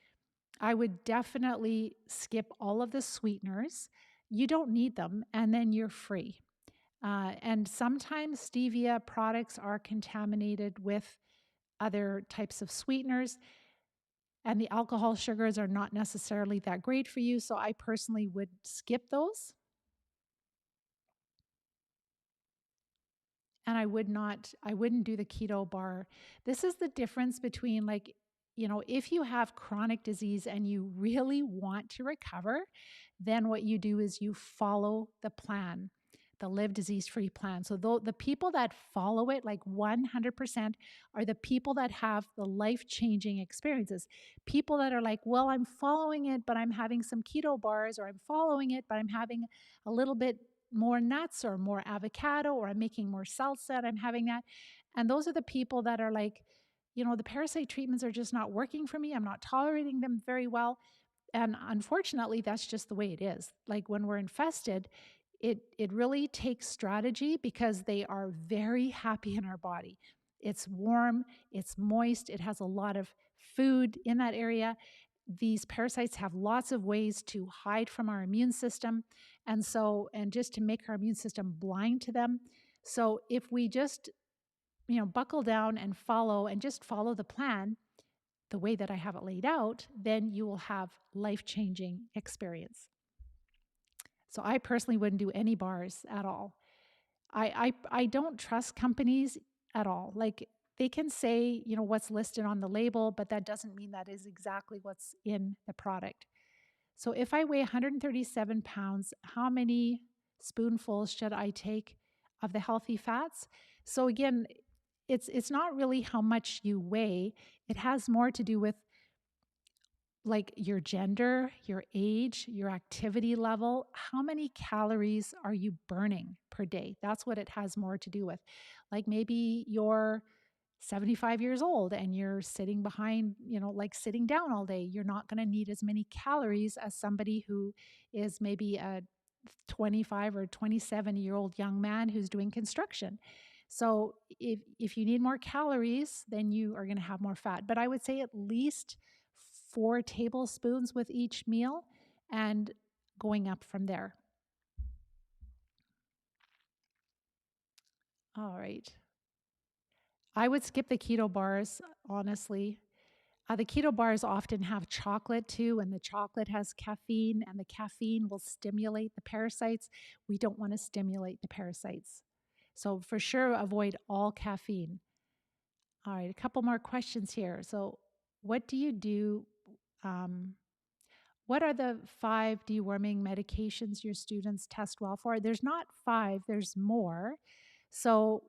Speaker 1: I would definitely skip all of the sweeteners. You don't need them, and then you're free. And sometimes stevia products are contaminated with other types of sweeteners, and the alcohol sugars are not necessarily that great for you. So I personally would skip those. And I wouldn't do the keto bar. This is the difference between, like, if you have chronic disease and you really want to recover, then what you do is you follow the plan, the Live Disease Free plan. So the people that follow it, like 100%, are the people that have the life-changing experiences. People that are like, well, I'm following it, but I'm having some keto bars, or I'm following it, but I'm having a little bit more nuts or more avocado, or I'm making more salsa and I'm having that. And those are the people that are like, the parasite treatments are just not working for me. I'm not tolerating them very well. And unfortunately, that's just the way it is. Like, when we're infested, it really takes strategy, because they are very happy in our body. It's warm, it's moist, it has a lot of food in that area. These parasites have lots of ways to hide from our immune system, and just to make our immune system blind to them. So if we just, buckle down and just follow the plan the way that I have it laid out, then you will have life-changing experience. So I personally wouldn't do any bars at all. I don't trust companies at all. Like, they can say, what's listed on the label, but that doesn't mean that is exactly what's in the product. So if I weigh 137 pounds, how many spoonfuls should I take of the healthy fats? So again, it's not really how much you weigh. It has more to do with, like, your gender, your age, your activity level. How many calories are you burning per day? That's what it has more to do with. Like, maybe you're 75 years old and you're sitting behind, like sitting down all day. You're not going to need as many calories as somebody who is maybe a 25 or 27-year-old young man who's doing construction. So if you need more calories, then you are going to have more fat. But I would say at least 4 tablespoons with each meal, and going up from there. All right. I would skip the keto bars, honestly. The keto bars often have chocolate too, and the chocolate has caffeine, and the caffeine will stimulate the parasites. We don't want to stimulate the parasites. So for sure, avoid all caffeine. All right, a couple more questions here. So what do you do? What are the 5 deworming medications your students test well for? There's not 5, there's more. So,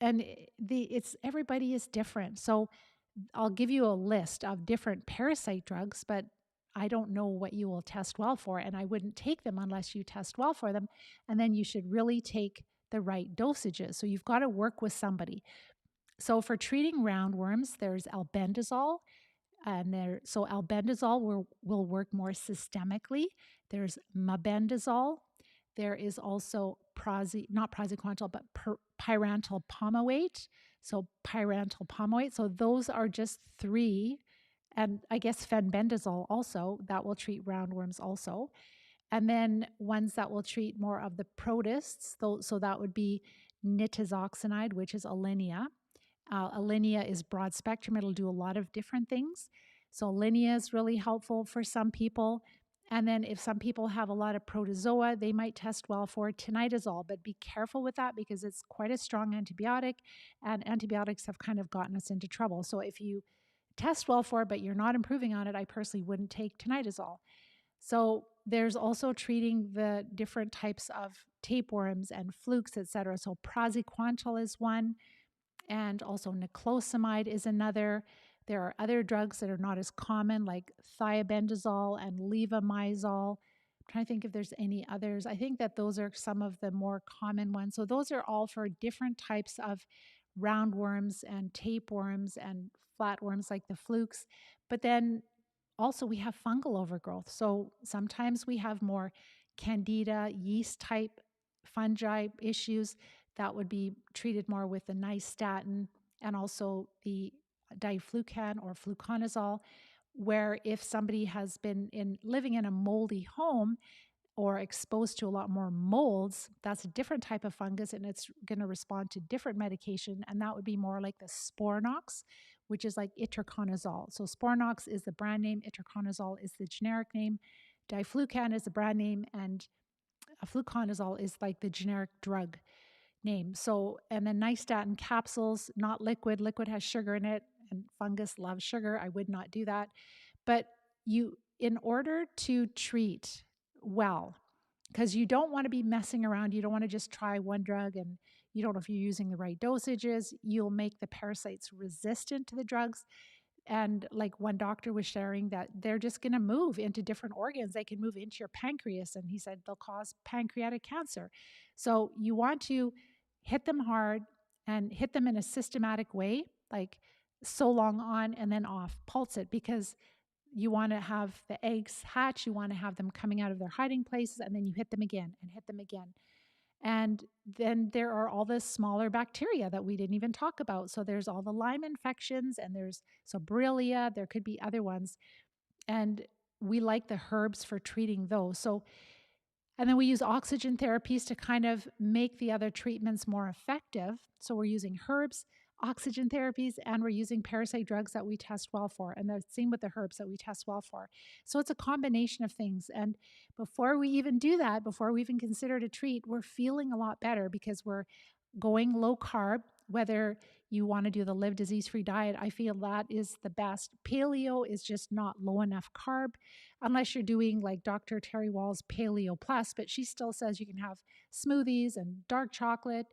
Speaker 1: and it's everybody is different. So I'll give you a list of different parasite drugs, but I don't know what you will test well for, and I wouldn't take them unless you test well for them. And then you should really take the right dosages. So you've got to work with somebody. So for treating roundworms, there's albendazole, and so albendazole will work more systemically. There's mebendazole. There is also not praziquantel, but pyrantel palmitoate. So pyrantel palmitoate. So those are just three. And I guess fenbendazole also, that will treat roundworms also. And then ones that will treat more of the protists. So that would be nitazoxanide, which is Alinea. Alinea is broad spectrum. It'll do a lot of different things. So Alinea is really helpful for some people. And then if some people have a lot of protozoa, they might test well for tinidazole, but be careful with that because it's quite a strong antibiotic, and antibiotics have kind of gotten us into trouble. So if you test well for it, but you're not improving on it, I personally wouldn't take tinidazole. So there's also treating the different types of tapeworms and flukes, etc. So praziquantel is one, and also niclosamide is another. There are other drugs that are not as common, like thiabendazole and levomizole. I'm trying to think if there's any others. I think that those are some of the more common ones. So those are all for different types of roundworms and tapeworms and flatworms like the flukes. But then also we have fungal overgrowth. So sometimes we have more candida, yeast type fungi issues that would be treated more with the nystatin and also the diflucan or fluconazole, where if somebody has been living in a moldy home or exposed to a lot more molds, that's a different type of fungus and it's going to respond to different medication. And that would be more like the Sporanox, which is like itraconazole. So Sporanox is the brand name, itraconazole is the generic name, diflucan is the brand name, and fluconazole is like the generic drug name. So, and then nystatin capsules, not liquid. Liquid has sugar in it, and fungus loves sugar. I would not do that. But in order to treat well, because you don't want to be messing around, you don't want to just try one drug and you don't know if you're using the right dosages, you'll make the parasites resistant to the drugs. And like one doctor was sharing that they're just going to move into different organs. They can move into your pancreas. And he said they'll cause pancreatic cancer. So you want to hit them hard and hit them in a systematic way, like so long on and then off, pulse it, because you want to have the eggs hatch. You want to have them coming out of their hiding places, and then you hit them again and hit them again. And then there are all the smaller bacteria that we didn't even talk about. So there's all the Lyme infections, and there's Borrelia. There could be other ones. And we like the herbs for treating those. So, and then we use oxygen therapies to kind of make the other treatments more effective. So we're using herbs, oxygen therapies, and we're using parasite drugs that we test well for. And the same with the herbs that we test well for. So it's a combination of things. And before we even do that, before we even consider it a treat, we're feeling a lot better because we're going low carb. Whether you want to do the live disease-free diet, I feel that is the best. Paleo is just not low enough carb, unless you're doing like Dr. Terry Wall's Paleo Plus, but she still says you can have smoothies and dark chocolate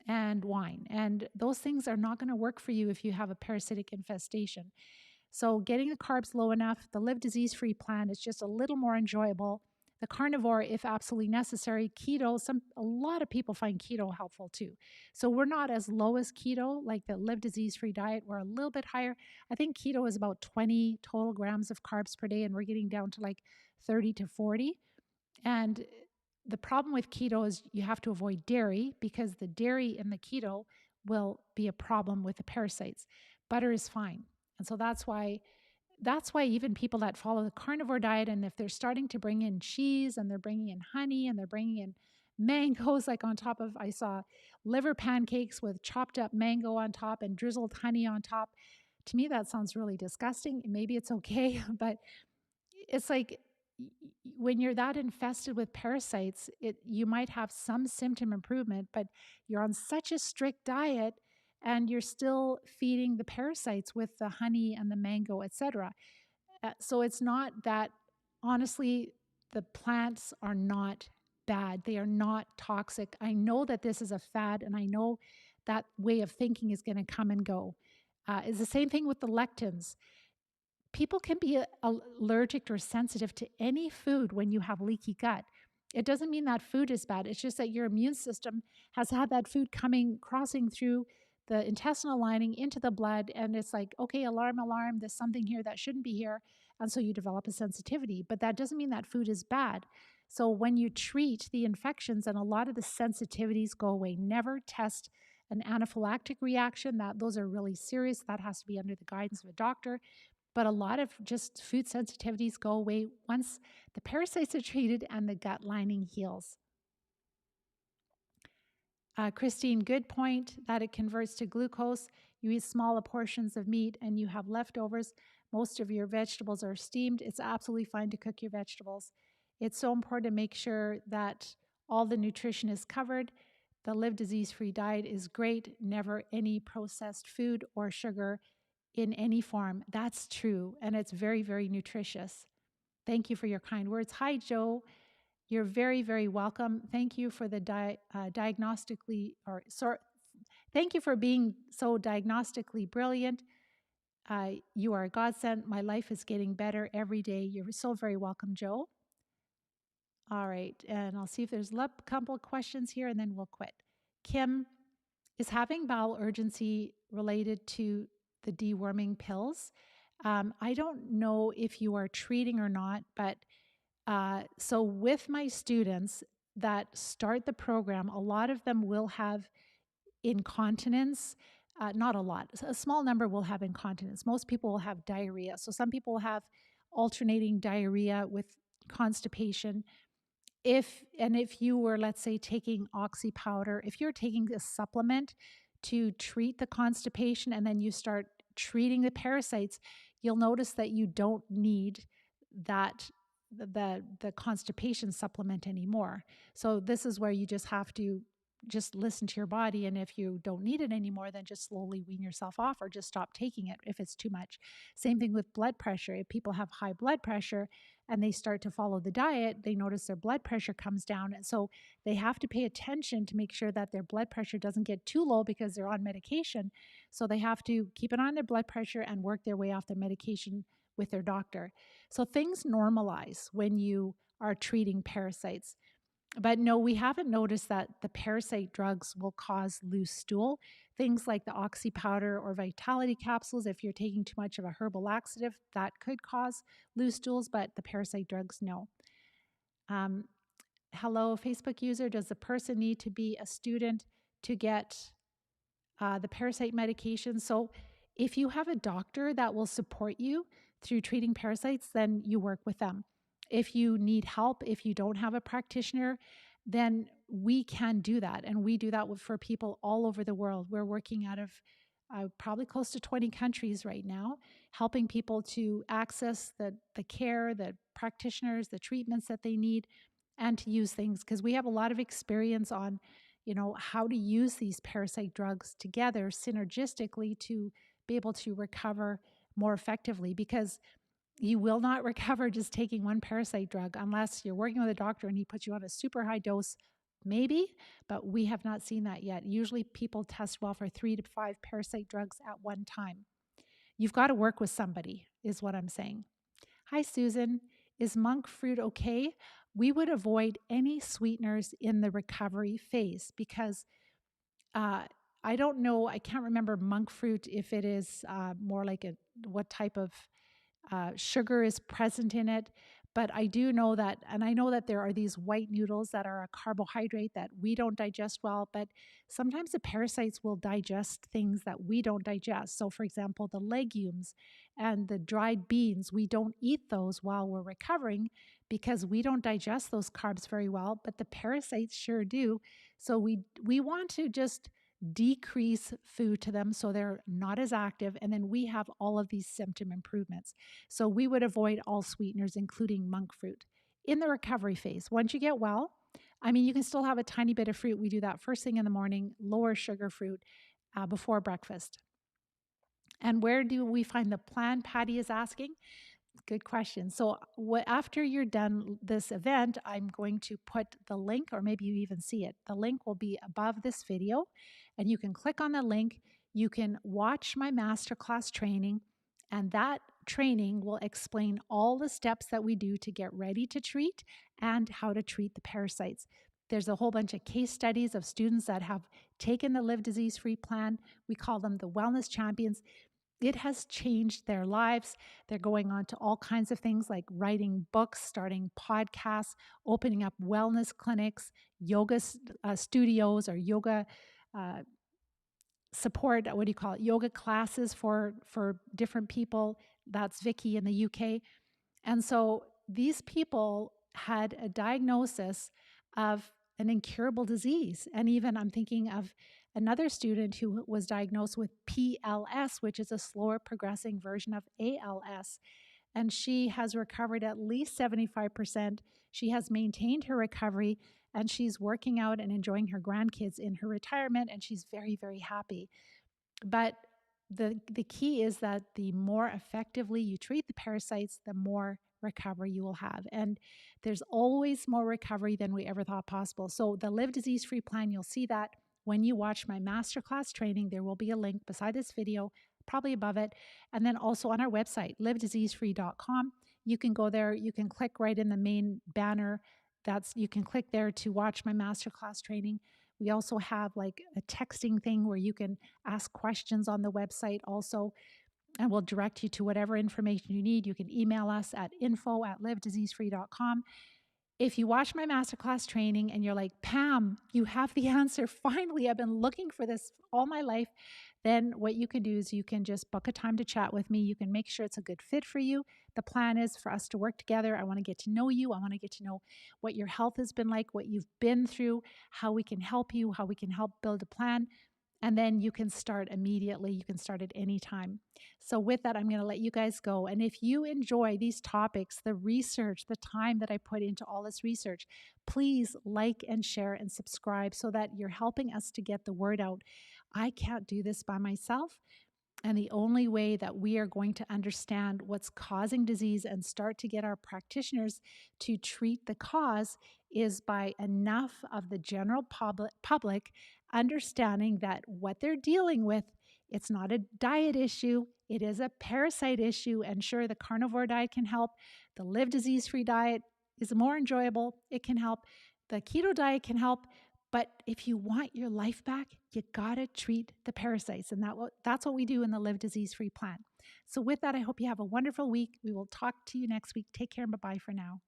Speaker 1: and wine. And those things are not going to work for you if you have a parasitic infestation. So getting the carbs low enough, the live disease-free plan is just a little more enjoyable. The carnivore, if absolutely necessary, keto, a lot of people find keto helpful too. So we're not as low as keto, like the live disease-free diet. We're a little bit higher. I think keto is about 20 total grams of carbs per day, and we're getting down to like 30 to 40. And the problem with keto is you have to avoid dairy because the dairy in the keto will be a problem with the parasites. Butter is fine. And so that's why even people that follow the carnivore diet, and if they're starting to bring in cheese and they're bringing in honey and they're bringing in mangoes, like on top of, I saw liver pancakes with chopped up mango on top and drizzled honey on top. To me, that sounds really disgusting. Maybe it's okay, but it's like when you're that infested with parasites, you might have some symptom improvement, but you're on such a strict diet and you're still feeding the parasites with the honey and the mango, etc. So it's not that, honestly, the plants are not bad. They are not toxic. I know that this is a fad, and I know that way of thinking is going to come and go. It's the same thing with the lectins. People can be allergic or sensitive to any food when you have leaky gut. It doesn't mean that food is bad. It's just that your immune system has had that food crossing through the intestinal lining into the blood. And it's like, okay, alarm, alarm, there's something here that shouldn't be here. And so you develop a sensitivity. But that doesn't mean that food is bad. So when you treat the infections, and a lot of the sensitivities go away. Never test an anaphylactic reaction. Those are really serious. That has to be under the guidance of a doctor. But a lot of just food sensitivities go away once the parasites are treated and the gut lining heals. Christine, good point that it converts to glucose. You eat smaller portions of meat and you have leftovers. Most of your vegetables are steamed. It's absolutely fine to cook your vegetables. It's so important to make sure that all the nutrition is covered. The Live Disease-Free diet is great. Never any processed food or sugar in any form. That's true, and it's very, very nutritious. Thank you for your kind words. Hi, Joe. You're very, very welcome. Thank you for the thank you for being so diagnostically brilliant. You are a godsend. My life is getting better every day. You're so very welcome, Joe. All right, and I'll see if there's a couple of questions here, and then we'll quit. Kim, is having bowel urgency related to the deworming pills? I don't know if you are treating or not, but so with my students that start the program, a lot of them will have incontinence. Not a lot, a small number will have incontinence. Most people will have diarrhea. So some people will have alternating diarrhea with constipation. If you were, let's say, taking oxy powder, if you're taking a supplement to treat the constipation and then you start treating the parasites, you'll notice that you don't need that the constipation supplement anymore. So this is where you just have to just listen to your body, and if you don't need it anymore, then just slowly wean yourself off or just stop taking it if it's too much. Same thing with blood pressure. If people have high blood pressure and they start to follow the diet, they notice their blood pressure comes down, and so they have to pay attention to make sure that their blood pressure doesn't get too low because they're on medication. So they have to keep it on their blood pressure and work their way off their medication with their doctor. So things normalize when you are treating parasites. But no, we haven't noticed that the parasite drugs will cause loose stool. Things like the oxy powder or vitality capsules, if you're taking too much of a herbal laxative, that could cause loose stools, but the parasite drugs, no. Hello, Facebook user, does the person need to be a student to get the parasite medication? So if you have a doctor that will support you through treating parasites, then you work with them. If you need help, if you don't have a practitioner, then we can do that. And we do that for people all over the world. We're working out of probably close to 20 countries right now, helping people to access the care, the practitioners, the treatments that they need, and to use things, because we have a lot of experience on how to use these parasite drugs together synergistically to be able to recover more effectively, because you will not recover just taking one parasite drug unless you're working with a doctor and he puts you on a super high dose, maybe, but we have not seen that yet. Usually people test well for 3 to 5 parasite drugs at one time. You've got to work with somebody, is what I'm saying. Hi, Susan. Is monk fruit okay? We would avoid any sweeteners in the recovery phase because I don't know, I can't remember monk fruit if it is more like what type of sugar is present in it. But I do know that, and I know that there are these white noodles that are a carbohydrate that we don't digest well, but sometimes the parasites will digest things that we don't digest. So for example, the legumes and the dried beans, we don't eat those while we're recovering because we don't digest those carbs very well, but the parasites sure do. So we want to just decrease food to them so they're not as active, and then we have all of these symptom improvements. So we would avoid all sweeteners, including monk fruit, in the recovery phase. Once you get well, I mean, you can still have a tiny bit of fruit. We do that first thing in the morning, lower sugar fruit before breakfast. And where do we find the plan? Patty is asking. Good question. So after you're done this event, I'm going to put the link, or maybe you even see it. The link will be above this video, and you can click on the link. You can watch my masterclass training, and that training will explain all the steps that we do to get ready to treat and how to treat the parasites. There's a whole bunch of case studies of students that have taken the Live Disease Free plan. We call them the wellness champions. It has changed their lives. They're going on to all kinds of things like writing books, starting podcasts, opening up wellness clinics, yoga studios, or yoga uh, support. What do you call it? Yoga classes for different people. That's Vicky in the UK. And so these people had a diagnosis of an incurable disease. And even I'm thinking of another student who was diagnosed with PLS, which is a slower progressing version of ALS. And she has recovered at least 75%. She has maintained her recovery, and she's working out and enjoying her grandkids in her retirement. And she's very, very happy. But the key is that the more effectively you treat the parasites, the more recovery you will have. And there's always more recovery than we ever thought possible. So the Live Disease Free plan, you'll see that when you watch my masterclass training. There will be a link beside this video, probably above it. And then also on our website, livediseasefree.com. You can go there, you can click right in the main banner. You can click there to watch my masterclass training. We also have like a texting thing where you can ask questions on the website also, and we'll direct you to whatever information you need. You can email us at info@livediseasefree.com. If you watch my masterclass training and you're like, Pam, you have the answer. Finally, I've been looking for this all my life. Then what you can do is you can just book a time to chat with me. You can make sure it's a good fit for you. The plan is for us to work together. I want to get to know you. I want to get to know what your health has been like, what you've been through, how we can help you, how we can help build a plan. And then you can start immediately. You can start at any time. So with that, I'm going to let you guys go. And if you enjoy these topics, the research, the time that I put into all this research, please like and share and subscribe so that you're helping us to get the word out. I can't do this by myself. And the only way that we are going to understand what's causing disease and start to get our practitioners to treat the cause is by enough of the general public understanding that what they're dealing with, it's not a diet issue, it is a parasite issue. And sure, the carnivore diet can help. The Live Disease-Free diet is more enjoyable. It can help. The keto diet can help. But if you want your life back, you gotta treat the parasites. And that's what we do in the Live Disease Free plan. So with that, I hope you have a wonderful week. We will talk to you next week. Take care and bye-bye for now.